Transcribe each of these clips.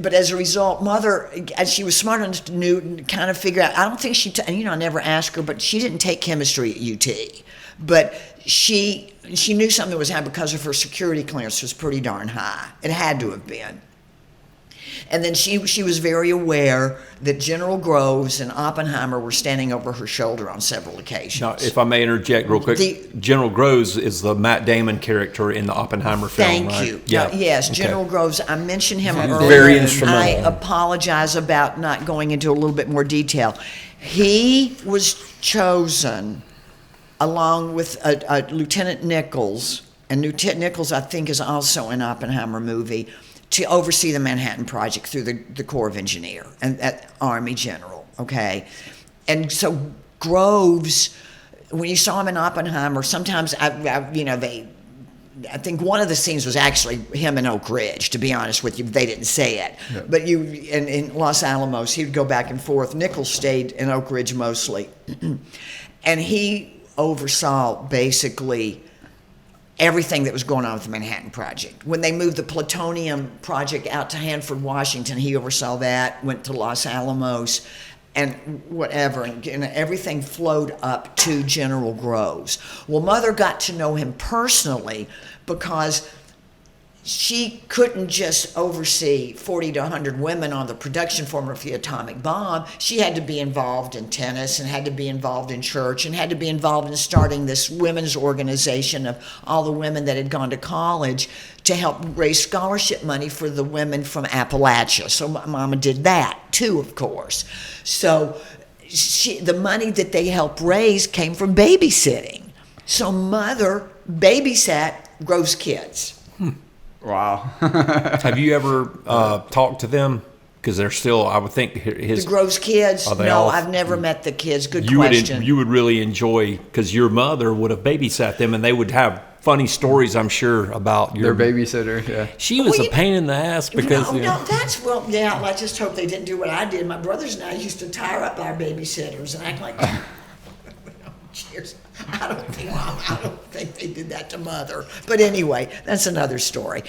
but as a result, Mother, as she was smart enough to kind of figure out, I don't think I never asked her, but she didn't take chemistry at UT. But she knew something was happening because of her security clearance was pretty darn high. It had to have been. And then she was very aware that General Groves and Oppenheimer were standing over her shoulder on several occasions. Now, if I may interject real quick, General Groves is the Matt Damon character in the Oppenheimer film, right? Thank you. Yeah. Yes, Okay. General Groves. I mentioned him earlier. Very instrumental. I apologize about not going into a little bit more detail. He was chosen along with Lieutenant Nichols, and Lieutenant Nichols, I think, is also an Oppenheimer movie, to oversee the Manhattan Project through the Corps of Engineer and Army General, okay? And so Groves, when you saw him in Oppenheimer, sometimes, I think one of the scenes was actually him in Oak Ridge, to be honest with you. They didn't say it. Yeah. But in Los Alamos, he would go back and forth. Nichols stayed in Oak Ridge mostly. And he oversaw basically everything that was going on with the Manhattan Project. When they moved the plutonium project out to Hanford, Washington, he oversaw that, went to Los Alamos, and whatever, and everything flowed up to General Groves. Well, Mother got to know him personally because she couldn't just oversee 40 to 100 women on the production floor of the atomic bomb. She had to be involved in tennis and had to be involved in church and had to be involved in starting this women's organization of all the women that had gone to college to help raise scholarship money for the women from Appalachia. So Mama did that too, of course. So the money that they helped raise came from babysitting. So Mother babysat Groves' kids. Wow. Have you ever talked to them? Because they're still, I would think, his... The Groves kids? No, I've never met the kids. Good question. You would really enjoy, because your mother would have babysat them, and they would have funny stories, I'm sure, about their babysitter. Yeah. She was a pain in the ass because... I just hope they didn't do what I did. My brothers and I used to tire up our babysitters and act like... Cheers. I don't think they did that to Mother. But anyway, that's another story.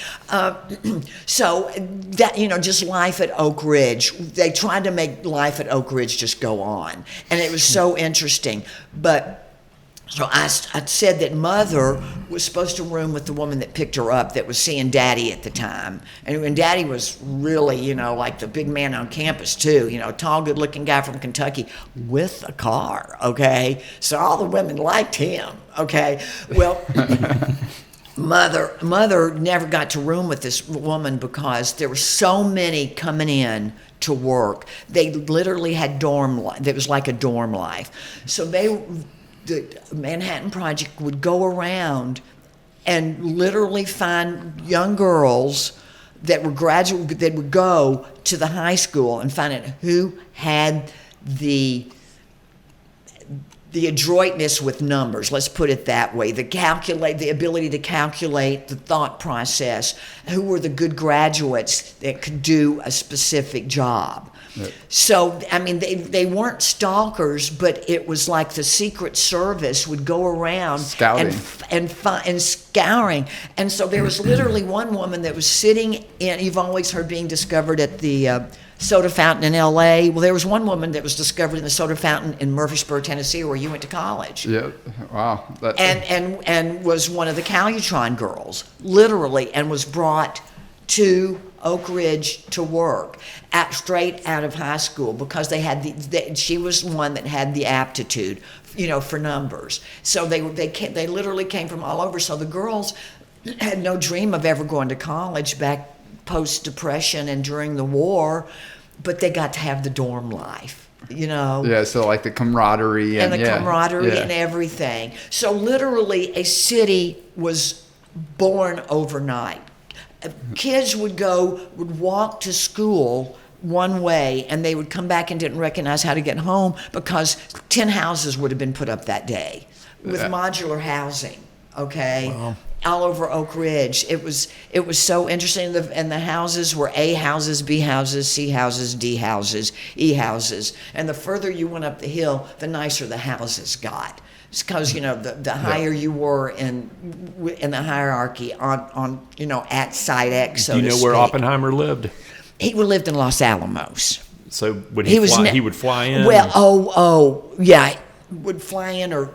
So that, just life at Oak Ridge. They tried to make life at Oak Ridge just go on. And it was so interesting. But so I said that Mother was supposed to room with the woman that picked her up that was seeing Daddy at the time. And when Daddy was really, like the big man on campus too, tall, good-looking guy from Kentucky with a car, okay? So all the women liked him, okay? Well, Mother never got to room with this woman because there were so many coming in to work. They literally had dorm life. It was like a dorm life. So the Manhattan Project would go around and literally find young girls that were graduate, that would go to the high school and find out who had the adroitness with numbers, let's put it that way, the ability to calculate, the thought process, who were the good graduates that could do a specific job. Right. So, they weren't stalkers, but it was like the Secret Service would go around scouting and scouring. And so there was literally one woman that was sitting in, you've always heard being discovered at the soda fountain in L.A. Well, there was one woman that was discovered in the soda fountain in Murfreesboro, Tennessee, where you went to college. Yeah, wow. And was one of the Calutron girls, literally, and was brought to Oak Ridge to work straight out of high school because they had she was one that had the aptitude, for numbers. So they literally came from all over. So the girls had no dream of ever going to college back post-Depression and during the war, but they got to have the dorm life, Yeah, so like the camaraderie. And everything. So literally a city was born overnight. Kids would walk to school one way, and they would come back and didn't recognize how to get home because 10 houses would have been put up that day with modular housing, okay? Wow. All over Oak Ridge. It was so interesting, and the houses were A houses, B houses, C houses, D houses, E houses, and the further you went up the hill, the nicer the houses got. It's because the higher you were in the hierarchy on at site X. So do you know where Oppenheimer lived? He lived in Los Alamos. So would he fly? He would fly in. Well, yeah, would fly in or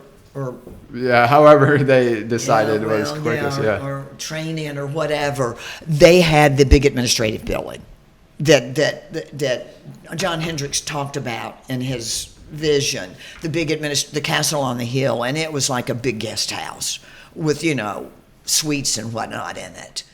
yeah, however they decided was quickest. or train in or whatever. They had the big administrative building that John Hendricks talked about in his vision, the castle on the hill, and it was like a big guest house with suites and whatnot in it.